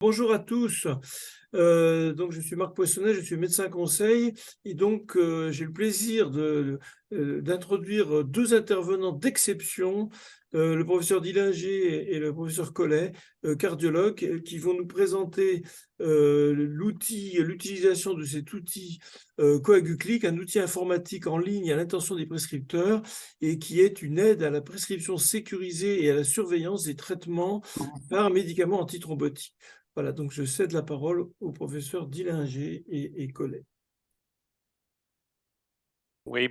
Bonjour à tous. Donc je suis Marc Poissonnet, je suis médecin conseil et donc j'ai le plaisir d'introduire deux intervenants d'exception, le professeur Dillinger et le professeur Collet, cardiologues, qui vont nous présenter l'utilisation de cet outil Coaguclic, un outil informatique en ligne à l'intention des prescripteurs et qui est une aide à la prescription sécurisée et à la surveillance des traitements par médicaments antithrombotiques. Voilà, donc je cède la parole au professeur Dillinger et Collet. Oui,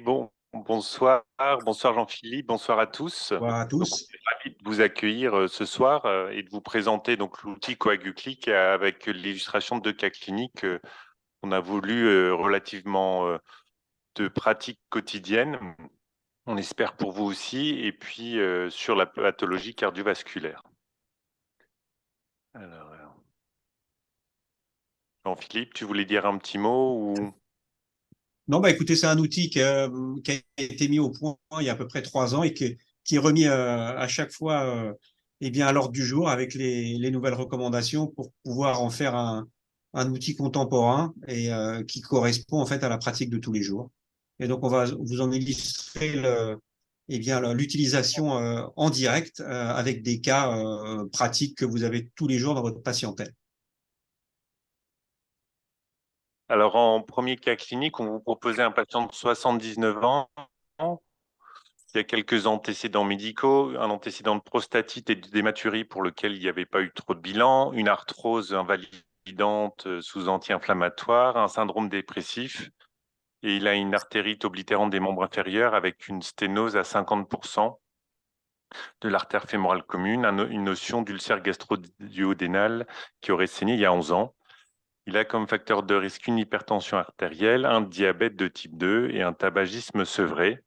bonsoir Jean-Philippe, bonsoir à tous. Bonsoir à Donc, on tous. est ravi de vous accueillir ce soir et de vous présenter donc l'outil Coaguclic avec l'illustration de deux cas cliniques qu'on a voulu relativement de pratique quotidienne. On espère pour vous aussi, et puis sur la pathologie cardiovasculaire. Alors, Jean-Philippe, tu voulais dire un petit mot ou... Non, écoutez, c'est un outil qui a été mis au point il y a à peu près 3 ans et qui est remis à chaque fois à l'ordre du jour avec les nouvelles recommandations pour pouvoir en faire un outil contemporain et qui correspond en fait à la pratique de tous les jours. Et donc, on va vous en illustrer l'utilisation en direct avec des cas pratiques que vous avez tous les jours dans votre patientèle. Alors, en premier cas clinique, on vous proposait un patient de 79 ans qui a quelques antécédents médicaux, un antécédent de prostatite et de dématurie pour lequel il n'y avait pas eu trop de bilan, une arthrose invalidante sous anti-inflammatoire, un syndrome dépressif, et il a une artérite oblitérante des membres inférieurs avec une sténose à 50% de l'artère fémorale commune, une notion d'ulcère gastro-duodénal qui aurait saigné il y a 11 ans. Il a comme facteur de risque une hypertension artérielle, un diabète de type 2 et un tabagisme sevré.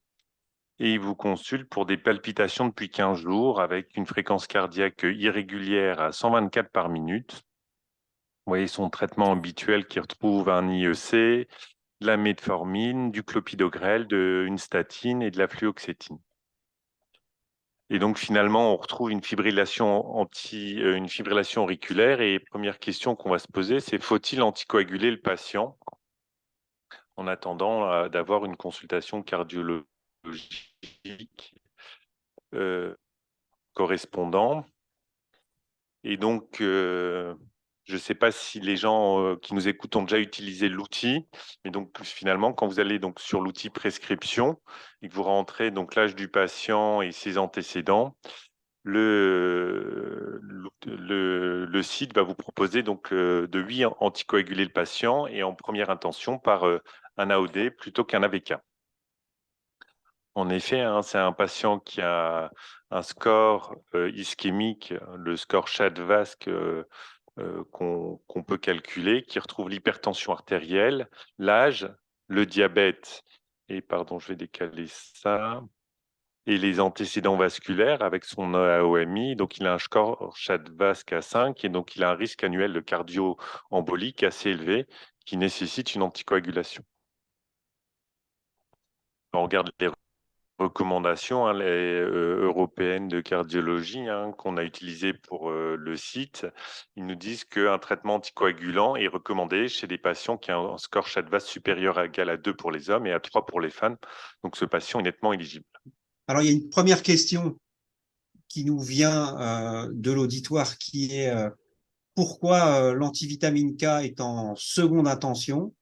Et il vous consulte pour des palpitations depuis 15 jours avec une fréquence cardiaque irrégulière à 124 par minute. Vous voyez son traitement habituel qui retrouve un IEC, de la metformine, du clopidogrel, une statine et de la fluoxétine. Et donc finalement, on retrouve une fibrillation auriculaire. Et première question qu'on va se poser, c'est faut-il anticoaguler le patient en attendant d'avoir une consultation cardiologique correspondant? Et donc, je ne sais pas si les gens qui nous écoutent ont déjà utilisé l'outil, mais donc finalement, quand vous allez donc sur l'outil prescription et que vous rentrez donc l'âge du patient et ses antécédents, le site va vous proposer donc de lui anticoaguler le patient et en première intention par un AOD plutôt qu'un AVK. En effet, hein, c'est un patient qui a un score ischémique, le score SHAD-VASc qu'on peut calculer, qui retrouve l'hypertension artérielle, l'âge, le diabète, et pardon, je vais décaler ça, et les antécédents vasculaires avec son AOMI. Donc, il a un score SHAD-VASc à 5, et donc il a un risque annuel de cardio-embolique assez élevé qui nécessite une anticoagulation. On regarde les recommandations européennes de cardiologie qu'on a utilisées pour le site. Ils nous disent qu'un traitement anticoagulant est recommandé chez des patients qui ont un score SHAD-VASc supérieur à égal à 2 pour les hommes et à 3 pour les femmes. Donc, ce patient est nettement éligible. Alors, il y a une première question qui nous vient de l'auditoire qui est pourquoi l'antivitamine K est en seconde intention.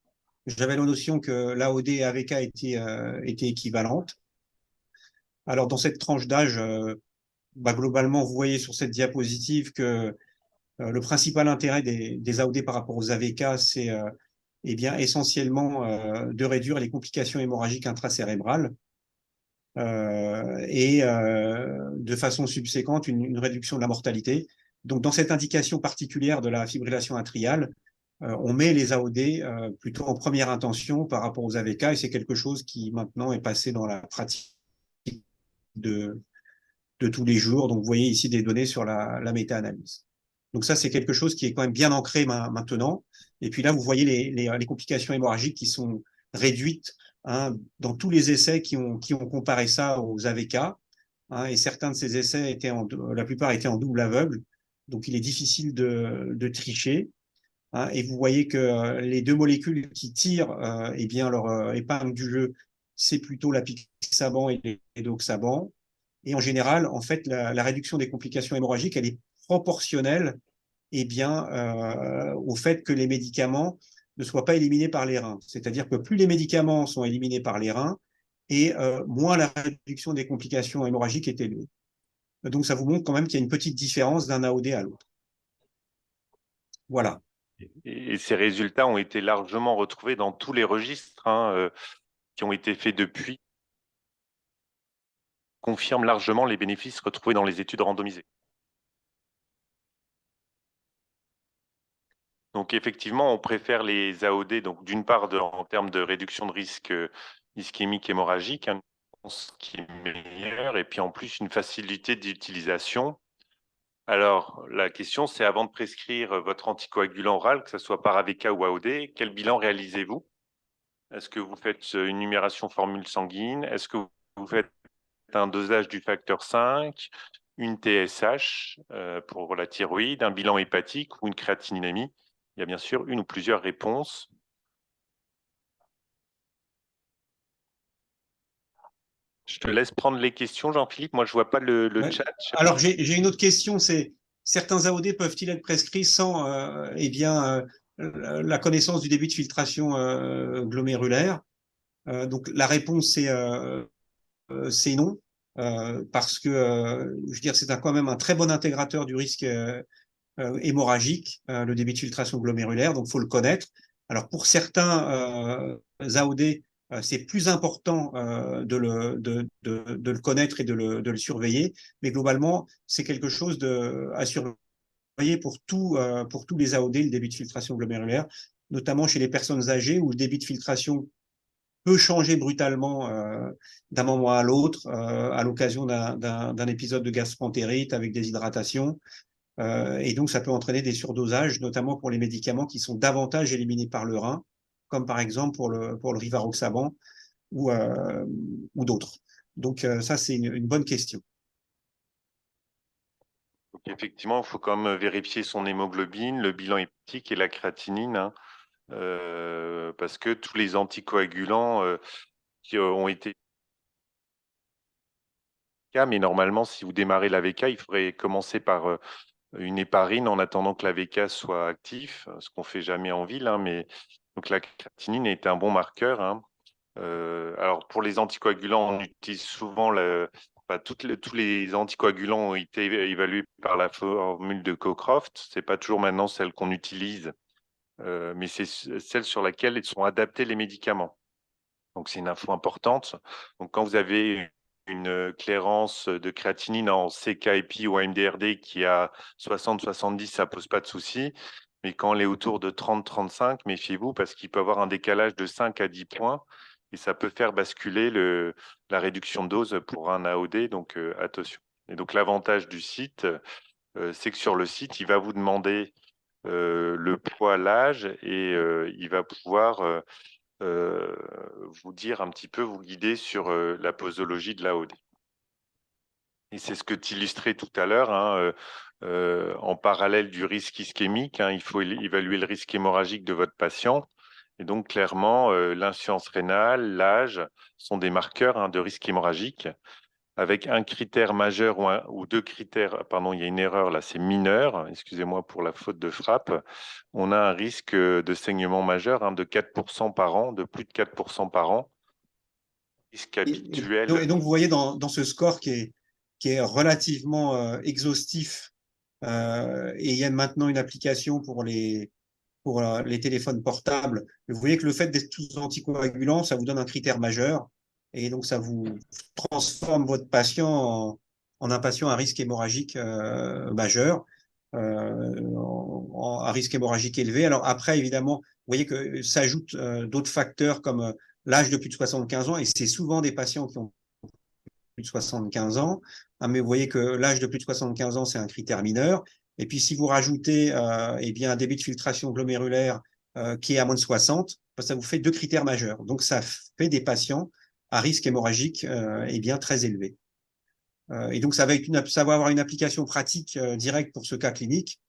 J'avais la notion que l'AOD et AVK étaient équivalentes. Alors, dans cette tranche d'âge, globalement, vous voyez sur cette diapositive que le principal intérêt des AOD par rapport aux AVK, c'est essentiellement de réduire les complications hémorragiques intracérébrales de façon subséquente une réduction de la mortalité. Donc, dans cette indication particulière de la fibrillation atriale, on met les AOD plutôt en première intention par rapport aux AVK et c'est quelque chose qui maintenant est passé dans la pratique de tous les jours. Donc, vous voyez ici des données sur la méta-analyse. Donc ça, c'est quelque chose qui est quand même bien ancré maintenant. Et puis là, vous voyez les complications hémorragiques qui sont réduites dans tous les essais qui ont comparé ça aux AVK. Et certains de ces essais la plupart étaient en double aveugle. donc il est difficile de tricher. Hein, et vous voyez que les deux molécules qui tirent eh bien, leur épingle du jeu, c'est plutôt l'apixaban et l'edoxaban. Et en général, en fait, la réduction des complications hémorragiques, elle est proportionnelle eh bien, au fait que les médicaments ne soient pas éliminés par les reins. C'est-à-dire que plus les médicaments sont éliminés par les reins, et moins la réduction des complications hémorragiques est élevée. Donc, ça vous montre quand même qu'il y a une petite différence d'un AOD à l'autre. Voilà. Et ces résultats ont été largement retrouvés dans tous les registres qui ont été faits depuis, confirment largement les bénéfices retrouvés dans les études randomisées. Donc effectivement, on préfère les AOD, donc d'une part en termes de réduction de risque ischémique hémorragique, ce qui est meilleur, et puis en plus une facilité d'utilisation. Alors la question, c'est avant de prescrire votre anticoagulant oral, que ce soit par AVK ou AOD, quel bilan réalisez-vous? Est-ce que vous faites une numération formule sanguine? Est-ce que vous faites un dosage du facteur 5, une TSH pour la thyroïde, un bilan hépatique ou une créatininémie? Il y a bien sûr une ou plusieurs réponses. Je te laisse prendre les questions, Jean-Philippe. Moi, je ne vois pas le Ouais. chat. Alors, j'ai une autre question, c'est certains AOD peuvent-ils être prescrits sans eh bien, la connaissance du début de filtration glomérulaire? Donc, la réponse, c'est non, parce que je veux dire, c'est quand même un très bon intégrateur du risque hémorragique, le débit de filtration glomérulaire, donc il faut le connaître. Alors pour certains AOD, c'est plus important de le connaître et de le surveiller, mais globalement, c'est quelque chose à surveiller pour tous les AOD, le débit de filtration glomérulaire, notamment chez les personnes âgées où le débit de filtration peut changer brutalement d'un moment à l'autre à l'occasion d'un épisode de gastroentérite avec déshydratation. Et donc, ça peut entraîner des surdosages, notamment pour les médicaments qui sont davantage éliminés par le rein, comme par exemple pour le rivaroxaban ou d'autres. Donc, ça, c'est une bonne question. Donc, effectivement, il faut quand même vérifier son hémoglobine, le bilan hépatique et la créatinine, parce que tous les anticoagulants qui ont été mais normalement, si vous démarrez l'AVK, il faudrait commencer par une héparine en attendant que l'AVK soit actif, ce qu'on fait jamais en ville, mais donc la créatinine est un bon marqueur. Alors pour les anticoagulants, on utilise souvent tous les anticoagulants ont été évalués par la formule de Cockcroft. C'est pas toujours maintenant celle qu'on utilise, mais c'est celle sur laquelle sont adaptés les médicaments. Donc c'est une info importante. Donc quand vous avez une clairance de créatinine en CK-EPI ou MDRD qui a 60-70, ça pose pas de souci. Mais quand elle est autour de 30-35, méfiez-vous parce qu'il peut y avoir un décalage de 5 à 10 points et ça peut faire basculer la réduction de dose pour un AOD, donc attention. Et donc l'avantage du site, c'est que sur le site, il va vous demander le poids, l'âge et il va pouvoir vous dire un petit peu, vous guider sur la posologie de l'AOD. Et c'est ce que tu illustrais tout à l'heure, en parallèle du risque ischémique, il faut évaluer le risque hémorragique de votre patient. Et donc, clairement, l'insuffisance rénale, l'âge sont des marqueurs de risque hémorragique. Avec un critère majeur ou deux critères, pardon, il y a une erreur là, c'est mineur, excusez-moi pour la faute de frappe, on a un risque de saignement majeur de 4% par an, de plus de 4% par an. Risque habituel. Et donc, vous voyez dans ce score qui est relativement exhaustif, et il y a maintenant une application pour les téléphones portables. Vous voyez que le fait d'être tous anticoagulants, ça vous donne un critère majeur. Et donc, ça vous transforme votre patient en un patient à risque hémorragique majeur, à risque hémorragique élevé. Alors après, évidemment, vous voyez que s'ajoutent d'autres facteurs comme l'âge de plus de 75 ans, et c'est souvent des patients qui ont plus de 75 ans. Mais vous voyez que l'âge de plus de 75 ans, c'est un critère mineur. Et puis, si vous rajoutez eh bien, un débit de filtration glomérulaire qui est à moins de 60, ça vous fait deux critères majeurs. Donc, ça fait des patients à risque hémorragique eh bien, très élevé. Et donc, ça va avoir une application pratique directe pour ce cas clinique,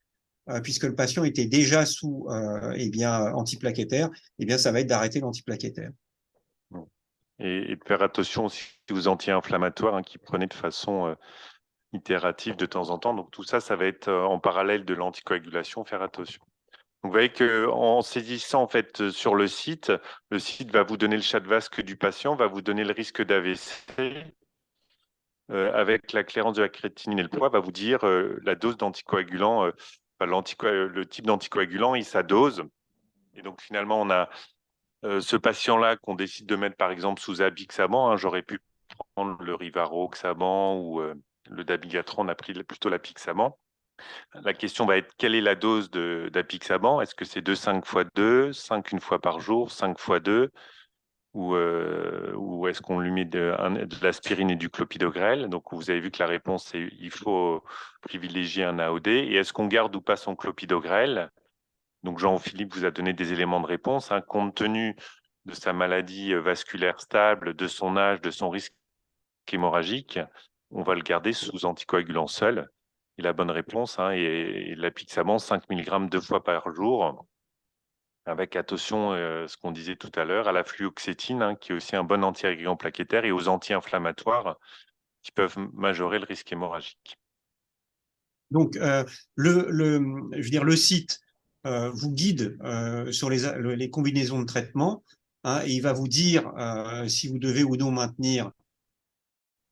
puisque le patient était déjà sous antiplaquettaire, ça va être d'arrêter l'antiplaquettaire. Et de faire attention aussi aux anti-inflammatoires qui prenaient de façon itérative de temps en temps. Donc tout ça, ça va être en parallèle de l'anticoagulation, faire attention. Donc, vous voyez qu'en saisissant en fait sur le site va vous donner le chat de vasque du patient, va vous donner le risque d'AVC. Avec la clairance de la créatinine et le poids, va vous dire la dose d'anticoagulant, le type d'anticoagulant et sa dose. Et donc finalement, on a ce patient-là qu'on décide de mettre par exemple sous apixaban. J'aurais pu prendre le rivaroxaban ou le dabigatran, on a pris plutôt l'apixaban. La question va être quelle est la dose d'apixaban? Est-ce que c'est 5 fois 2, 5 une fois par jour, 5 fois 2 ou est-ce qu'on lui met de l'aspirine et du clopidogrel? Donc, vous avez vu que la réponse, c'est il faut privilégier un AOD. Et est-ce qu'on garde ou pas son clopidogrel? Donc, Jean-Philippe vous a donné des éléments de réponse. Compte tenu de sa maladie vasculaire stable, de son âge, de son risque hémorragique, on va le garder sous anticoagulant seul. Et la bonne réponse est l'apixaban 5 mg 2 fois par jour, avec attention, ce qu'on disait tout à l'heure, à la fluoxétine, qui est aussi un bon anti-agrégant plaquettaire, et aux anti-inflammatoires qui peuvent majorer le risque hémorragique. Donc, le site vous guide sur les combinaisons de traitement, et il va vous dire si vous devez ou non maintenir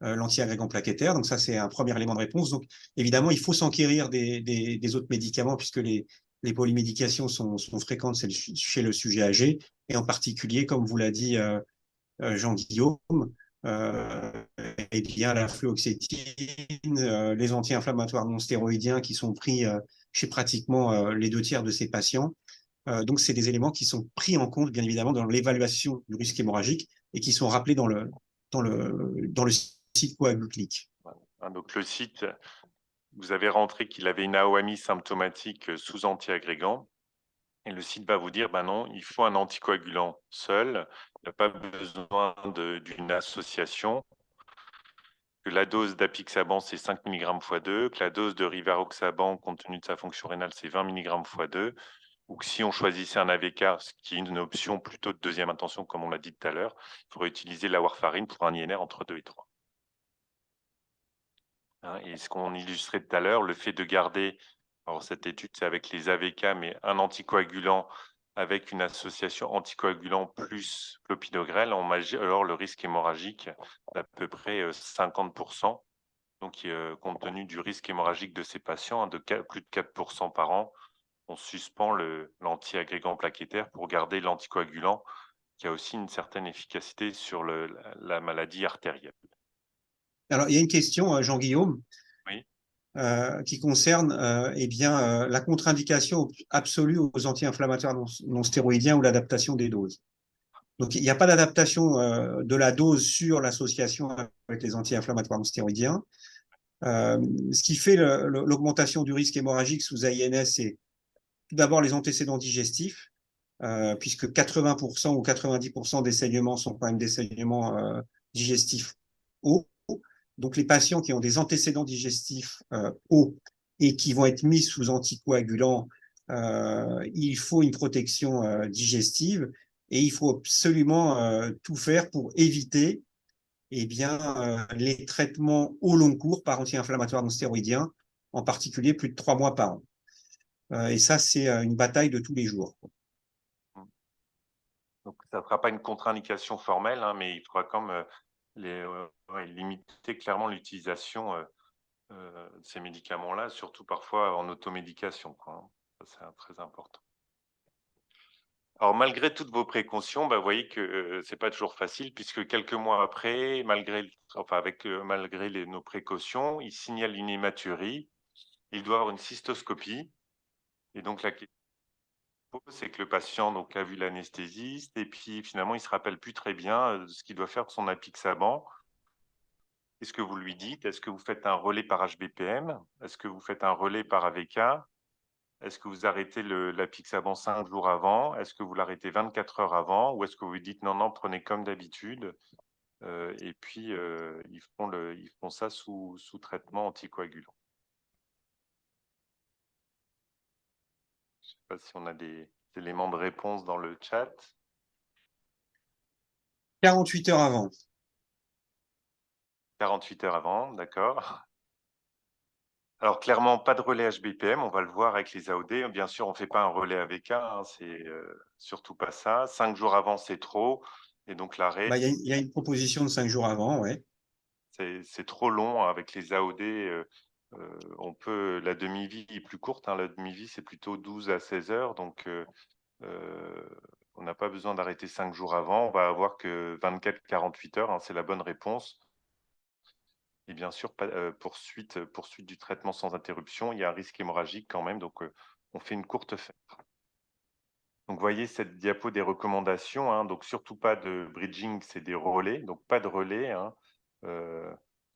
l'anti-agrégant plaquettaire. Donc ça, c'est un premier élément de réponse. Donc évidemment, il faut s'enquérir des autres médicaments puisque les polymédications sont fréquentes chez le sujet âgé, et en particulier, comme vous l'a dit Jean-Guillaume, la fluoxétine, les anti-inflammatoires non stéroïdiens qui sont pris chez pratiquement les 2 tiers de ces patients. Donc, c'est des éléments qui sont pris en compte, bien évidemment, dans l'évaluation du risque hémorragique et qui sont rappelés dans le site Coaguclic. Donc, le site, vous avez rentré qu'il avait une AOMI symptomatique sous anti-agrégant. Et le site va vous dire, non, il faut un anticoagulant seul. Il n'y a pas besoin d'une association. Que la dose d'apixaban, c'est 5 mg x 2, que la dose de rivaroxaban, compte tenu de sa fonction rénale, c'est 20 mg x 2, ou que si on choisissait un AVK, ce qui est une option plutôt de deuxième intention, comme on l'a dit tout à l'heure, il faudrait utiliser la warfarine pour un INR entre 2 et 3. Et ce qu'on illustrait tout à l'heure, le fait de garder, alors cette étude, c'est avec les AVK, mais un anticoagulant avec une association anticoagulant plus clopidogrel, alors le risque hémorragique d'à peu près 50%. Donc, compte tenu du risque hémorragique de ces patients, de plus de 4% par an, on suspend l'anti-agrégant plaquettaire pour garder l'anticoagulant qui a aussi une certaine efficacité sur la maladie artérielle. Alors, il y a une question, Jean-Guillaume, oui. Qui concerne la contre-indication absolue aux anti-inflammatoires non stéroïdiens ou l'adaptation des doses. Donc, il n'y a pas d'adaptation de la dose sur l'association avec les anti-inflammatoires non stéroïdiens. Ce qui fait l'augmentation du risque hémorragique sous AINS, c'est tout d'abord les antécédents digestifs, puisque 80% ou 90% des saignements sont quand même des saignements digestifs hauts. Donc, les patients qui ont des antécédents digestifs hauts et qui vont être mis sous anticoagulants, il faut une protection digestive, et il faut absolument tout faire pour éviter les traitements au long cours par anti-inflammatoires non stéroïdiens, en particulier plus de 3 mois par an. Et ça, c'est une bataille de tous les jours. Donc, ça ne sera pas une contre-indication formelle, mais il faudra quand même limiter clairement l'utilisation de ces médicaments-là, surtout parfois en automédication. Ça, c'est très important. Alors, malgré toutes vos précautions, vous voyez que ce n'est pas toujours facile, puisque quelques mois après, malgré nos précautions, il signale une hématurie. Il doit avoir une cystoscopie. Et donc, la question, c'est que le patient a vu l'anesthésiste, et puis finalement, il ne se rappelle plus très bien de ce qu'il doit faire de son apixaban. Qu'est-ce que vous lui dites? Est-ce que vous faites un relais par HBPM? Est-ce que vous faites un relais par AVK? Est-ce que vous arrêtez l'apixaban 5 jours avant? Est-ce que vous l'arrêtez 24 heures avant? Ou est-ce que vous lui dites non, prenez comme d'habitude? Et puis, ils font ça sous traitement anticoagulant. Je ne sais pas si on a des éléments de réponse dans le chat. 48 heures avant. 48 heures avant, d'accord. Alors, clairement, pas de relais HBPM, on va le voir avec les AOD. Bien sûr, on ne fait pas un relais AVK, hein, c'est surtout pas ça. 5 jours avant, c'est trop. Et donc, l'arrêt, Bah, il y a une proposition de 5 jours avant, ouais. c'est trop long. Avec les AOD, la demi-vie est plus courte, hein. La demi-vie, c'est plutôt 12 à 16 heures. Donc, on n'a pas besoin d'arrêter 5 jours avant. On va avoir que 24-48 heures, hein, c'est la bonne réponse. Et bien sûr, poursuite du traitement sans interruption. Il y a un risque hémorragique quand même, donc on fait une courte fenêtre. Donc, vous voyez cette diapo des recommandations, hein, donc surtout pas de bridging, c'est des relais, donc pas de relais, hein.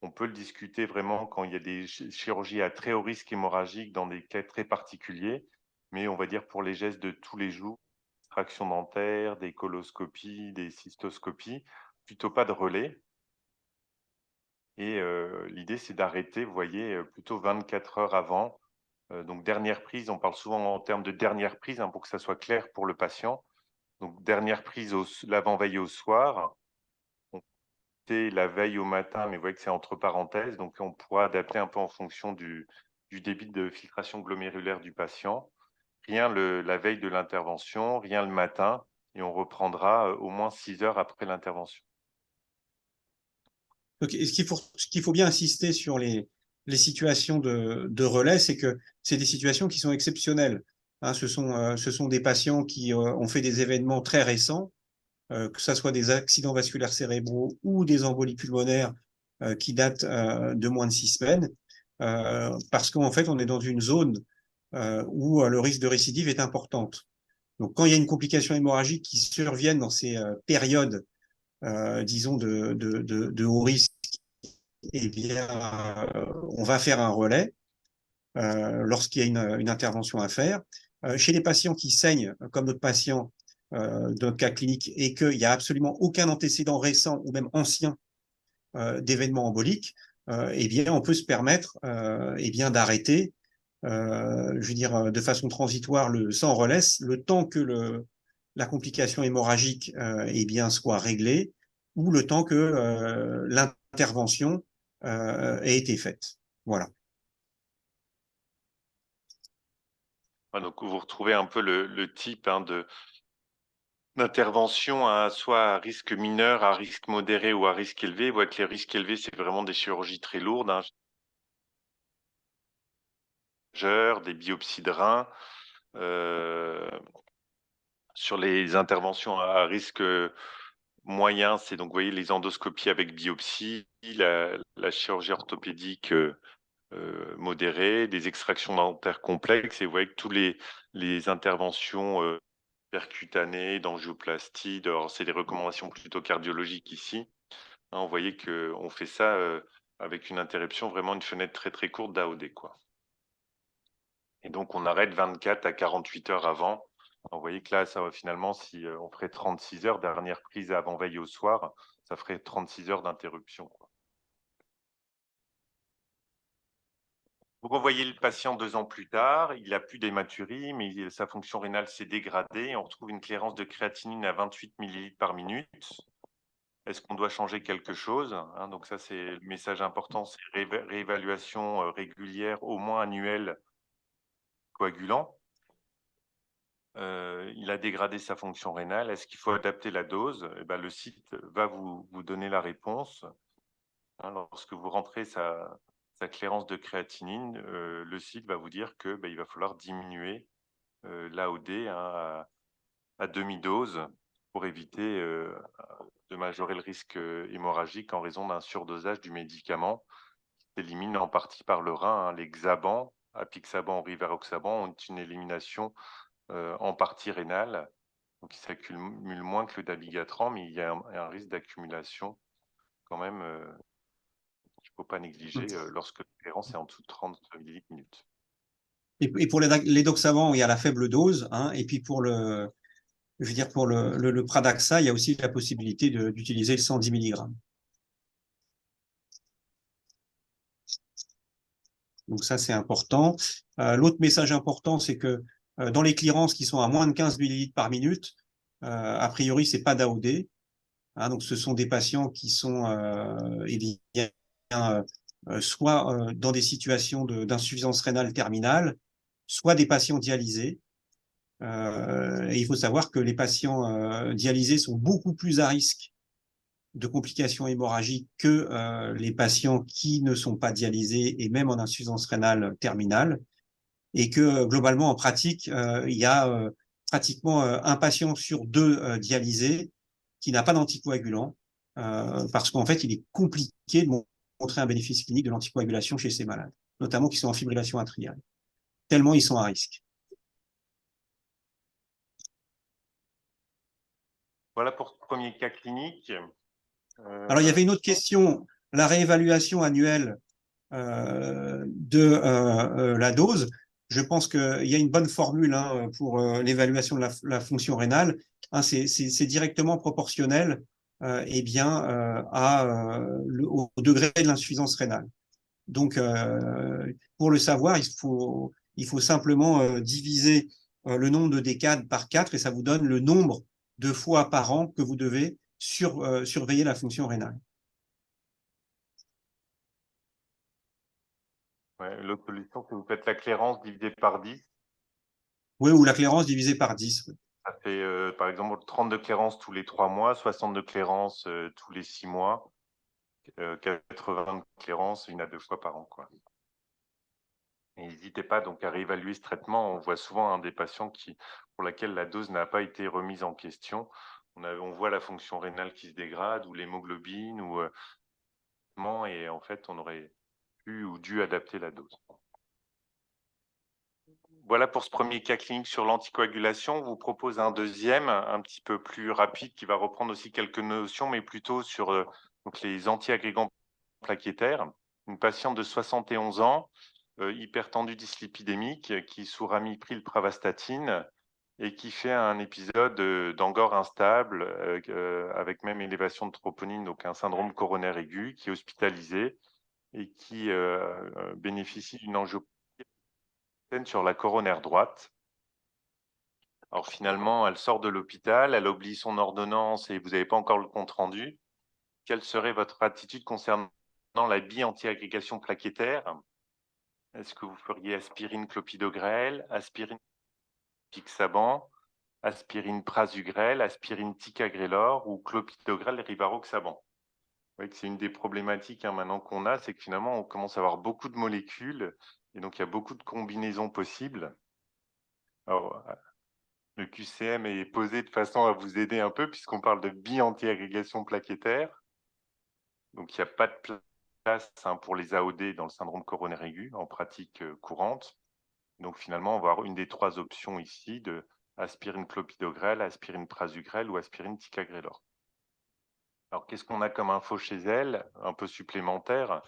On peut le discuter vraiment quand il y a des chirurgies à très haut risque hémorragique dans des cas très particuliers, mais on va dire pour les gestes de tous les jours, extraction dentaire, des coloscopies, des cystoscopies, plutôt pas de relais. Et l'idée, c'est d'arrêter, vous voyez, plutôt 24 heures avant. Donc dernière prise, on parle souvent en termes de dernière prise, hein, pour que ça soit clair pour le patient. Donc dernière prise l'avant-veille au soir, on fait la veille au matin, mais vous voyez que c'est entre parenthèses, donc on pourra adapter un peu en fonction du débit de filtration glomérulaire du patient. Rien la veille de l'intervention, rien le matin, et on reprendra au moins 6 heures après l'intervention. Donc, ce qu'il faut bien insister sur les situations de relais, c'est que c'est des situations qui sont exceptionnelles. Hein, ce sont des patients qui ont fait des événements très récents, que ce soit des accidents vasculaires cérébraux ou des embolies pulmonaires qui datent de moins de 6 semaines, parce qu'en fait, on est dans une zone où le risque de récidive est importante. Donc, quand il y a une complication hémorragique qui survient dans ces périodes, disons, de haut risque, eh bien, on va faire un relais lorsqu'il y a une intervention à faire. Chez les patients qui saignent, comme notre patient de notre cas clinique, et qu'il n'y a absolument aucun antécédent récent ou même ancien d'événements emboliques, eh bien, on peut se permettre eh bien, d'arrêter, je veux dire, de façon transitoire, sans relais, le temps que la complication hémorragique eh bien, soit réglée ou le temps que l'intervention ait été faite. Voilà. Donc, vous retrouvez un peu le type, hein, d'intervention, soit à risque mineur, à risque modéré ou à risque élevé. Vous voyez que les risques élevés, c'est vraiment des chirurgies très lourdes, hein, des biopsies de reins. Sur les interventions à risque moyen, c'est donc, vous voyez, les endoscopies avec biopsie, la chirurgie orthopédique modérée, des extractions dentaires complexes. Et vous voyez que tous les interventions percutanées, d'angioplastie, alors c'est des recommandations plutôt cardiologiques ici. Hein, vous voyez qu'on fait ça avec une interruption, vraiment une fenêtre très très courte d'AOD, quoi. Et donc on arrête 24 à 48 heures avant. Alors, vous voyez que là, ça va finalement, si on ferait 36 heures, dernière prise avant-veille au soir, ça ferait 36 heures d'interruption, quoi. Vous revoyez le patient 2 ans plus tard, il a plus d'hématurie, mais sa fonction rénale s'est dégradée. On retrouve une clairance de créatinine à 28 millilitres par minute. Est-ce qu'on doit changer quelque chose, hein? Donc ça, c'est le message important, c'est réévaluation régulière, au moins annuelle, coagulant. Il a dégradé sa fonction rénale. Est-ce qu'il faut adapter la dose? Eh ben, le site va vous donner la réponse. Hein, lorsque vous rentrez sa clairance de créatinine, le site va vous dire que il va falloir diminuer l'AOD, hein, à demi-dose pour éviter de majorer le risque hémorragique en raison d'un surdosage du médicament qui s'élimine en partie par le rein, hein. Les Xaban, apixaban ou rivaroxaban ont une élimination en partie rénale, donc il s'accumule moins que le dabigatran, mais il y a un risque d'accumulation quand même qu'il ne faut pas négliger lorsque la clairance est en dessous de 30 millilitres minutes. Et pour les doxavant, il y a la faible dose, hein, et puis pour je veux dire, pour le Pradaxa, il y a aussi la possibilité d'utiliser le 110 mg. Donc ça, c'est important. L'autre message important, c'est que dans les clearances qui sont à moins de 15 millilitres par minute, a priori, c'est pas d'AOD. Hein, donc ce sont des patients qui sont eh bien, soit dans des situations d'insuffisance rénale terminale, soit des patients dialysés. Et il faut savoir que les patients dialysés sont beaucoup plus à risque de complications hémorragiques que les patients qui ne sont pas dialysés et même en insuffisance rénale terminale. Et que globalement, en pratique, il y a pratiquement un patient sur deux dialysés qui n'a pas d'anticoagulant, parce qu'en fait, il est compliqué de montrer un bénéfice clinique de l'anticoagulation chez ces malades, notamment qui sont en fibrillation atriale, tellement ils sont à risque. Voilà pour ce premier cas clinique. Alors, il y avait une autre question, la réévaluation annuelle de la dose. Je pense qu'il y a une bonne formule hein, pour l'évaluation de la fonction rénale. Hein, c'est directement proportionnel eh bien, au degré de l'insuffisance rénale. Donc, pour le savoir, il faut simplement diviser le nombre de décades par 4 et ça vous donne le nombre de fois par an que vous devez surveiller la fonction rénale. Ouais, l'autre solution, c'est vous faites la clairance divisée par 10. Oui, ou la clairance divisée par 10. Oui. Ça fait, par exemple, 30 de clairance tous les 3 mois, 60 de clairance tous les 6 mois, 80 de clairance 1 à 2 fois par an, quoi. Et n'hésitez pas donc à réévaluer ce traitement. On voit souvent des patients pour lesquels la dose n'a pas été remise en question. On voit la fonction rénale qui se dégrade ou l'hémoglobine et en fait, on aurait pu ou dû adapter la dose. Voilà pour ce premier cas clinique sur l'anticoagulation. On vous propose un deuxième, un petit peu plus rapide, qui va reprendre aussi quelques notions, mais plutôt sur donc les antiagrégants plaquettaires. Une patiente de 71 ans, hypertendue dyslipidémique, qui sous ramipril pravastatine et qui fait un épisode d'angor instable avec même élévation de troponine, donc un syndrome coronaire aigu, qui est hospitalisé et qui bénéficie d'une angioplastie sur la coronaire droite. Alors finalement, elle sort de l'hôpital, elle oublie son ordonnance et vous n'avez pas encore le compte-rendu. Quelle serait votre attitude concernant la bi-antiagrégation plaquettaire? Est-ce que vous feriez aspirine clopidogrel, aspirine pixaban, aspirine prasugrel, aspirine ticagrelor ou clopidogrel rivaroxaban? Vous voyez que c'est une des problématiques maintenant qu'on a, c'est que finalement, on commence à avoir beaucoup de molécules et donc il y a beaucoup de combinaisons possibles. Alors, le QCM est posé de façon à vous aider un peu puisqu'on parle de bi-antiagrégation plaquettaire. Donc, il n'y a pas de place pour les AOD dans le syndrome coronaire aigu en pratique courante. Donc, finalement, on va avoir une des 3 options ici de aspirine clopidogrel, aspirine prasugrel ou aspirine ticagrelor. Alors, qu'est-ce qu'on a comme info chez elle? Un peu supplémentaire,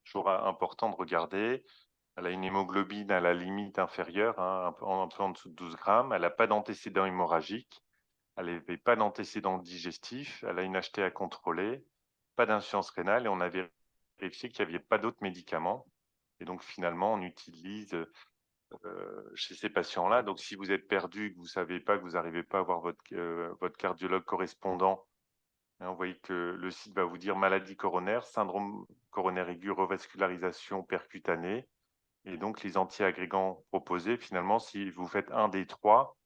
toujours important de regarder. Elle a une hémoglobine à la limite inférieure, un peu en dessous de 12 grammes. Elle n'a pas d'antécédent hémorragique. Elle n'avait pas d'antécédent digestif. Elle a une HTA à contrôler, pas d'insuffisance rénale et on a vérifié qu'il n'y avait pas d'autres médicaments. Et donc, finalement, on utilise chez ces patients-là. Donc, si vous êtes perdu, que vous ne savez pas, que vous n'arrivez pas à avoir votre cardiologue correspondant, hein, vous voyez que le site va vous dire maladie coronaire, syndrome coronaire aigu, revascularisation percutanée. Et donc, les antiagrégants proposés, finalement, si vous faites un des 3,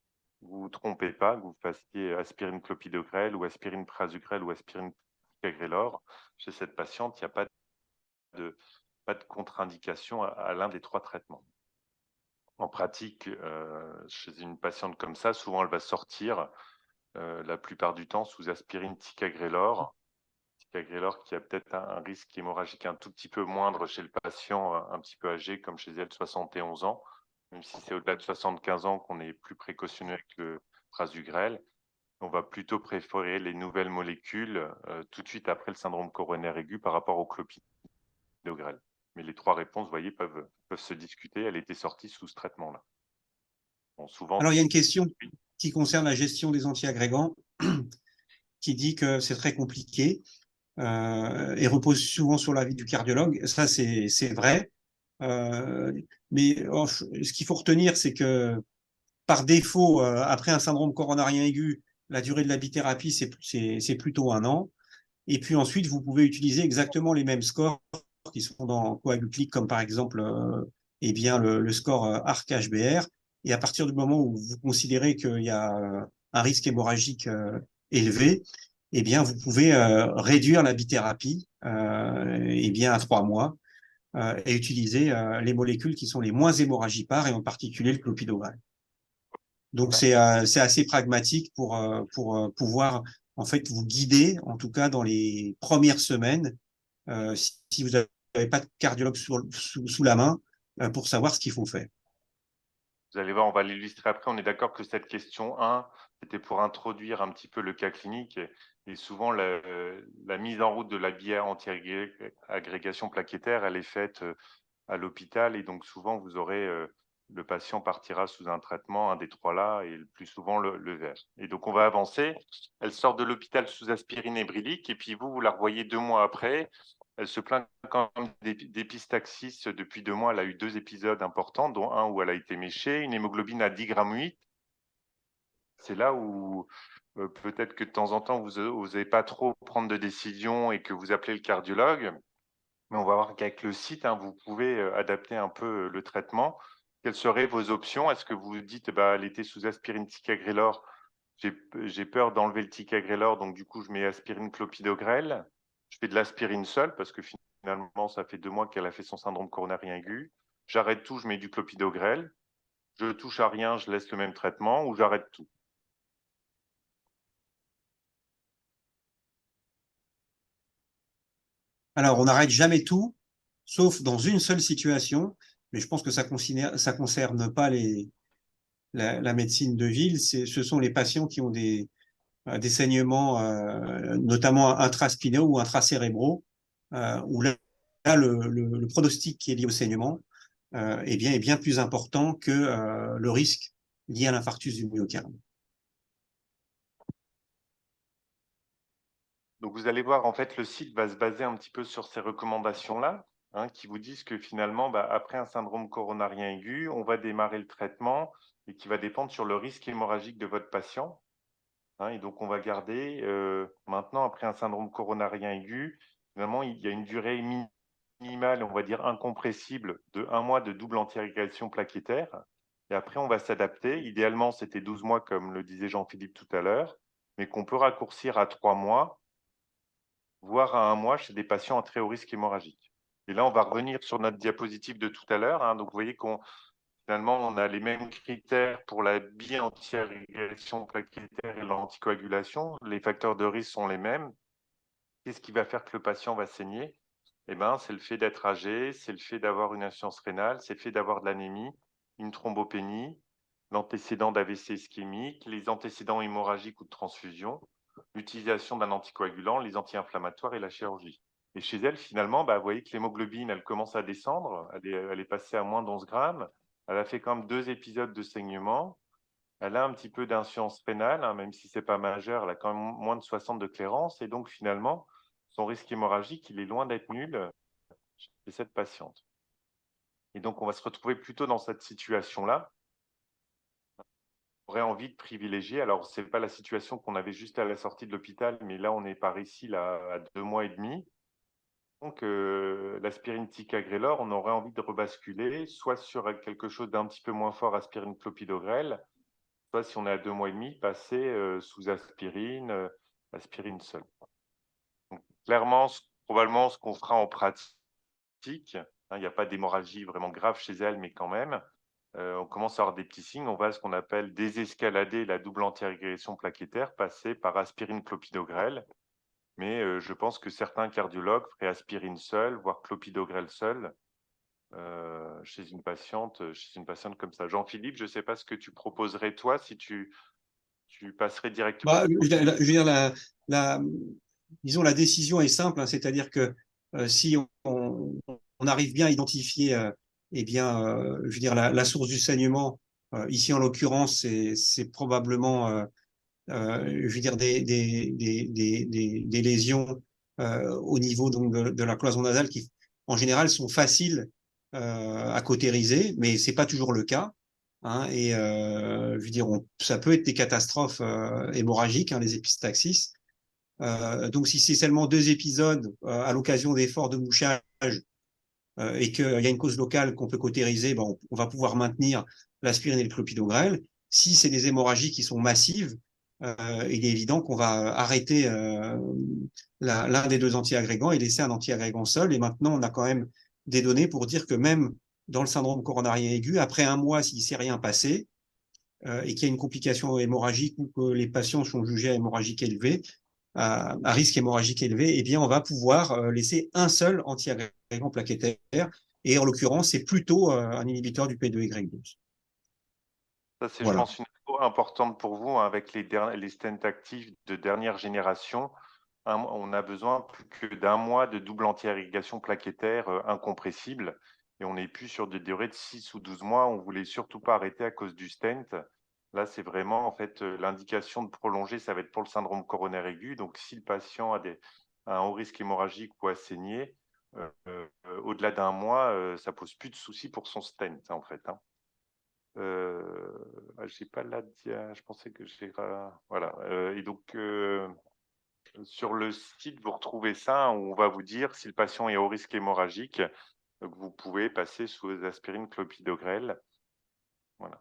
vous ne vous trompez pas, que vous fassiez aspirine clopidogrel ou aspirine prasugrel ou aspirine ticagrelor. Chez cette patiente, il n'y a pas de contre-indication à l'un des 3 traitements. En pratique, chez une patiente comme ça, souvent, elle va sortir la plupart du temps sous aspirine ticagrelor. Ticagrelor qui a peut-être un risque hémorragique un tout petit peu moindre chez le patient un petit peu âgé, comme chez elle, 71 ans, même si c'est au-delà de 75 ans qu'on est plus précautionneux avec le prasugrel. On va plutôt préférer les nouvelles molécules tout de suite après le syndrome coronaire aigu par rapport au clopidogrel. Mais les 3 réponses, vous voyez, peuvent se discuter. Elle était sortie sous ce traitement-là. Bon, souvent, Alors, il y a une question qui concerne la gestion des antiagrégants qui dit que c'est très compliqué et repose souvent sur l'avis du cardiologue. Ça, c'est vrai. Mais ce qu'il faut retenir, c'est que par défaut, après un syndrome coronarien aigu, la durée de la bithérapie, c'est plutôt 1 an. Et puis ensuite, vous pouvez utiliser exactement les mêmes scores qui sont dans Coaguclic, comme par exemple eh bien, le score ARC-HBR. Et à partir du moment où vous considérez qu'il y a un risque hémorragique élevé, eh bien, vous pouvez réduire la bithérapie eh bien, à 3 mois et utiliser les molécules qui sont les moins hémorragipares, et en particulier le clopidogrel. Donc, c'est assez pragmatique pour pouvoir en fait vous guider, en tout cas dans les premières semaines, si vous n'avez pas de cardiologue sous la main, pour savoir ce qu'il faut faire. Vous allez voir, on va l'illustrer après. On est d'accord que cette question 1, c'était pour introduire un petit peu le cas clinique et souvent la mise en route de la bière anti-agrégation plaquettaire, elle est faite à l'hôpital et donc souvent vous aurez le patient partira sous un traitement, un des 3 là, et le plus souvent le vert. Et donc on va avancer. Elle sort de l'hôpital sous aspirine et Brilique et puis vous la revoyez 2 mois après. Elle se plaint quand même d'épistaxis depuis 2 mois. Elle a eu 2 épisodes importants, dont un où elle a été méchée, une hémoglobine à 10,8 g. C'est là où peut-être que de temps en temps, vous n'osez pas trop prendre de décision et que vous appelez le cardiologue. Mais on va voir qu'avec le site, vous pouvez adapter un peu le traitement. Quelles seraient vos options? Est-ce que vous dites, bah, elle était sous aspirine ticagrelor, j'ai peur d'enlever le ticagrelor, donc du coup, je mets aspirine clopidogrel. Je fais de l'aspirine seule parce que finalement, ça fait 2 mois qu'elle a fait son syndrome coronarien aigu. J'arrête tout, je mets du clopidogrel. Je touche à rien, je laisse le même traitement ou j'arrête tout. Alors, on n'arrête jamais tout, sauf dans une seule situation, mais je pense que ça concerne pas la médecine de ville. Ce sont les patients qui ont des saignements, notamment intraspinaux ou intracérébraux, où là, le pronostic qui est lié au saignement eh bien, est bien plus important que le risque lié à l'infarctus du myocarde. Donc, vous allez voir, en fait, le site va se baser un petit peu sur ces recommandations-là, qui vous disent que finalement, bah, après un syndrome coronarien aigu, on va démarrer le traitement et qui va dépendre sur le risque hémorragique de votre patient. Et donc, on va garder maintenant, après un syndrome coronarien aigu, finalement, il y a une durée minimale, on va dire incompressible, de 1 mois de double anti-agrégation plaquettaire. Et après, on va s'adapter. Idéalement, c'était 12 mois, comme le disait Jean-Philippe tout à l'heure, mais qu'on peut raccourcir à 3 mois voire à 1 mois chez des patients à très haut risque hémorragique. Et là, on va revenir sur notre diapositive de tout à l'heure. Donc, vous voyez finalement, on a les mêmes critères pour la bi-anti-agrégation plaquettaire et l'anticoagulation. Les facteurs de risque sont les mêmes. Qu'est-ce qui va faire que le patient va saigner? C'est le fait d'être âgé, c'est le fait d'avoir une insuffisance rénale, c'est le fait d'avoir de l'anémie, une thrombopénie, l'antécédent d'AVC ischémique, les antécédents hémorragiques ou de transfusion, l'utilisation d'un anticoagulant, les anti-inflammatoires et la chirurgie. Et chez elle, finalement, vous voyez que l'hémoglobine, elle commence à descendre, elle est passée à moins d'11 grammes, elle a fait quand même 2 épisodes de saignement, elle a un petit peu d'insuffisance rénale, même si ce n'est pas majeur, elle a quand même moins de 60 de clairance, et donc finalement, son risque hémorragique, il est loin d'être nul chez cette patiente. Et donc, on va se retrouver plutôt dans cette situation-là. On aurait envie de privilégier, alors ce n'est pas la situation qu'on avait juste à la sortie de l'hôpital, mais là, on est par ici là, à 2 mois et demi. Donc, l'aspirine ticagrelor, on aurait envie de rebasculer, soit sur quelque chose d'un petit peu moins fort, aspirine clopidogrel, soit si on est à 2 mois et demi, passer sous aspirine, aspirine seule. Donc, clairement, probablement, ce qu'on fera en pratique, il n'y a pas d'hémorragie vraiment grave chez elle, mais quand même, on commence à avoir des petits signes. On va à ce qu'on appelle désescalader la double anti-agrégation plaquettaire, passer par aspirine clopidogrel. Mais je pense que certains cardiologues feraient aspirine seule, voire clopidogrel seul, chez une patiente comme ça. Jean-Philippe, je ne sais pas ce que tu proposerais toi, si tu passerais directement. Je veux dire, disons, la décision est simple, c'est-à-dire que si on arrive bien à identifier eh bien, je veux dire, la source du saignement, ici en l'occurrence, c'est probablement je veux dire, des lésions au niveau donc, de la cloison nasale qui, en général, sont faciles à cautériser, mais c'est pas toujours le cas. Hein, et je veux dire, ça peut être des catastrophes hémorragiques, hein, les épistaxis. Donc, si c'est seulement 2 épisodes à l'occasion d'efforts de mouchage et qu'il y a une cause locale qu'on peut cautériser, ben, on va pouvoir maintenir l'aspirine et le clopidogrel. Si c'est des hémorragies qui sont massives, il est évident qu'on va arrêter l'un des 2 antiagrégants et laisser un antiagrégant seul. Et maintenant, on a quand même des données pour dire que même dans le syndrome coronarien aigu, après 1 mois, s'il ne s'est rien passé et qu'il y a une complication hémorragique ou que les patients sont jugés à hémorragique élevée, à risque hémorragique élevé, eh bien, on va pouvoir laisser un seul antiagrégant plaquettaire. Et en l'occurrence, c'est plutôt un inhibiteur du P2Y12. Ça, c'est, je Voilà. pense, une info importante pour vous, hein, avec les stents actifs de dernière génération. On a besoin plus que d'1 mois de double anti-irrigation plaquettaire incompressible. Et on n'est plus sur des durées de 6 ou 12 mois. On ne voulait surtout pas arrêter à cause du stent. Là, c'est vraiment, en fait, l'indication de prolonger, ça va être pour le syndrome coronaire aigu. Donc, si le patient a un haut risque hémorragique ou a saigné, au-delà d'1 mois, ça pose plus de soucis pour son stent, en fait. Hein. J'ai pas la dia, je pensais que j'ai voilà. Et donc sur le site, vous retrouvez ça, où on va vous dire si le patient est au risque hémorragique, donc vous pouvez passer sous aspirine clopidogrel. Voilà.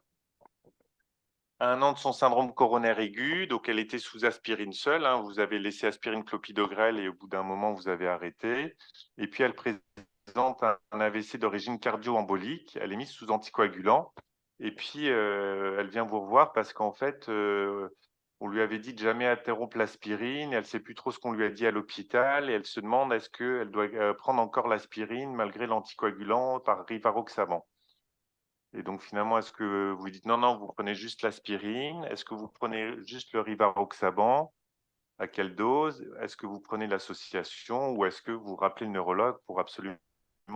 À 1 an de son syndrome coronaire aigu, donc elle était sous aspirine seule. Hein, vous avez laissé aspirine clopidogrel et au bout d'un moment, vous avez arrêté. Et puis, elle présente un AVC d'origine cardio-embolique. Elle est mise sous anticoagulant. Et puis, elle vient vous revoir parce qu'en fait, on lui avait dit de jamais interrompre l'aspirine. Elle ne sait plus trop ce qu'on lui a dit à l'hôpital. Et elle se demande est-ce qu'elle doit prendre encore l'aspirine malgré l'anticoagulant par rivaroxaban. Et donc, finalement, est-ce que vous dites non, non, vous prenez juste l'aspirine? Est-ce que vous prenez juste le rivaroxaban? À quelle dose? Est-ce que vous prenez l'association ou est-ce que vous rappelez le neurologue pour absolument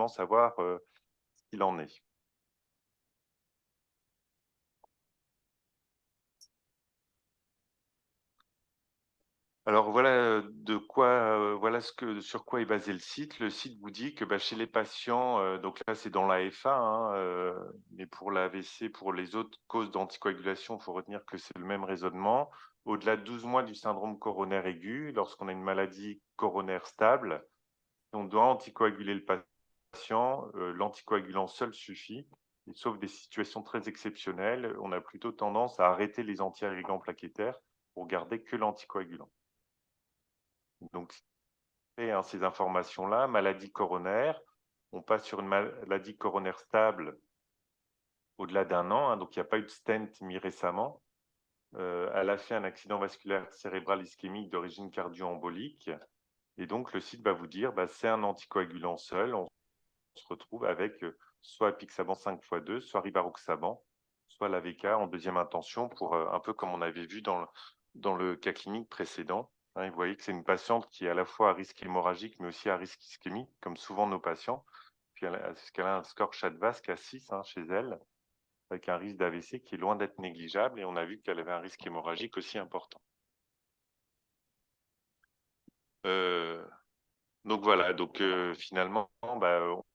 savoir ce qu'il en est? Alors voilà voilà sur quoi est basé le site. Le site vous dit que chez les patients, donc là c'est dans l'AFA, hein, mais pour l'AVC, pour les autres causes d'anticoagulation, il faut retenir que c'est le même raisonnement. Au-delà de 12 mois du syndrome coronaire aigu, lorsqu'on a une maladie coronaire stable, on doit anticoaguler le patient, l'anticoagulant seul suffit. Et sauf des situations très exceptionnelles, on a plutôt tendance à arrêter les antiagrégants plaquettaires pour garder que l'anticoagulant. Donc, ces informations-là, maladie coronaire, on passe sur une maladie coronaire stable au-delà d'1 an, hein, donc il n'y a pas eu de stent mis récemment. Elle a fait un accident vasculaire cérébral ischémique d'origine cardio-embolique. Et donc, le site va vous dire, c'est un anticoagulant seul. On se retrouve avec soit apixaban 5x2, soit rivaroxaban, soit l'AVK en deuxième intention, pour un peu comme on avait vu dans le cas clinique précédent. Hein, vous voyez que c'est une patiente qui est à la fois à risque hémorragique, mais aussi à risque ischémique, comme souvent nos patients. Puis elle a un score CHA2-VASc à 6 chez elle, avec un risque d'AVC qui est loin d'être négligeable, et on a vu qu'elle avait un risque hémorragique aussi important. Donc voilà, donc finalement,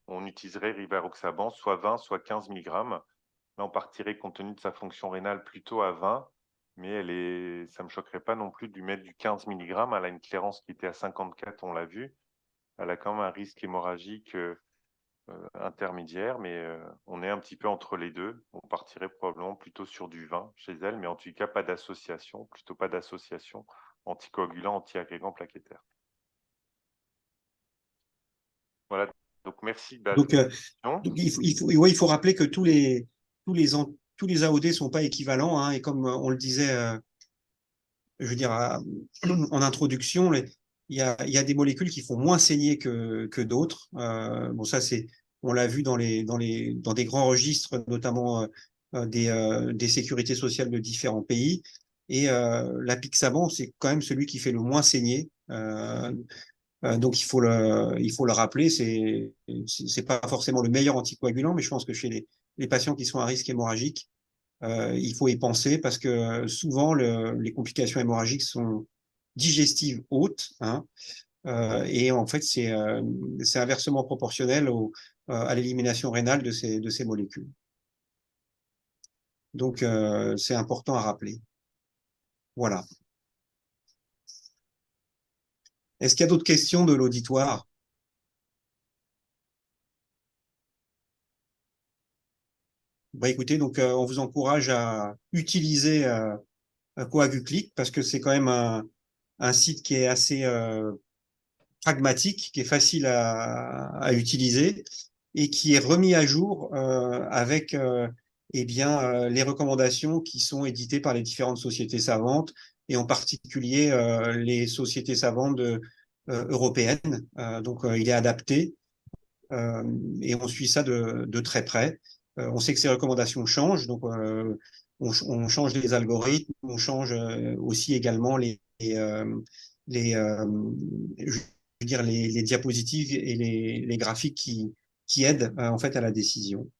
on utiliserait rivaroxaban, soit 20, soit 15 mg. Là, on partirait compte tenu de sa fonction rénale plutôt à 20, mais ça ne me choquerait pas non plus de lui mettre du 15 mg. Elle a une clairance qui était à 54, on l'a vu. Elle a quand même un risque hémorragique intermédiaire, mais on est un petit peu entre les deux. On partirait probablement plutôt sur du 20 chez elle, mais en tout cas, pas d'association, plutôt pas d'association anticoagulant, antiagrégant plaquettaire. Voilà, donc merci de la Donc, question. il faut rappeler que tous les AOD ne sont pas équivalents. Hein, et comme on le disait, je veux dire, en introduction, il y a des molécules qui font moins saigner que d'autres. Bon, ça, on l'a vu dans des grands registres, notamment des sécurités sociales de différents pays. Et l'apixaban, c'est quand même celui qui fait le moins saigner. Donc, il faut le rappeler, c'est pas forcément le meilleur anticoagulant, mais je pense que chez les patients qui sont à risque hémorragique, il faut y penser parce que souvent, les complications hémorragiques sont digestives hautes, hein, et en fait, c'est inversement proportionnel à l'élimination rénale de ces molécules. Donc, c'est important à rappeler. Voilà. Est-ce qu'il y a d'autres questions de l'auditoire? Bah, écoutez, donc on vous encourage à utiliser Coaguclic parce que c'est quand même un site qui est assez pragmatique, qui est facile à utiliser et qui est remis à jour avec eh bien, les recommandations qui sont éditées par les différentes sociétés savantes et en particulier les sociétés savantes européennes. Donc, il est adapté et on suit ça de très près. On sait que ces recommandations changent, donc on change les algorithmes, on change aussi également les, je veux dire les diapositives et les graphiques qui aident en fait à la décision.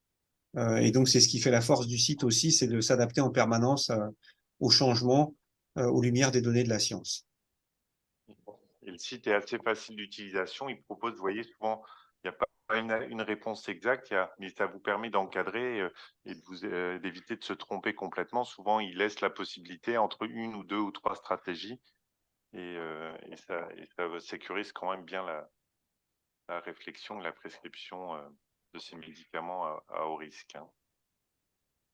Et donc c'est ce qui fait la force du site aussi, c'est de s'adapter en permanence aux changements aux lumières des données de la science. Et le site est assez facile d'utilisation. Il propose, vous voyez, souvent, il n'y a pas une réponse exacte, mais ça vous permet d'encadrer et d'éviter de se tromper complètement. Souvent, il laisse la possibilité entre une ou deux ou trois stratégies et ça sécurise quand même bien la réflexion et la prescription de ces médicaments à haut risque.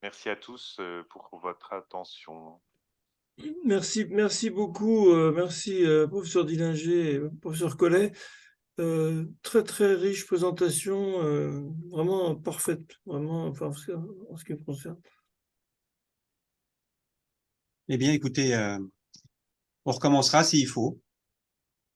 Merci à tous pour votre attention. Merci beaucoup. Merci, professeur Dillinger et professeur Collet. Très, très riche présentation, vraiment parfaite, vraiment, enfin, en ce qui me concerne. Eh bien, écoutez, on recommencera s'il faut.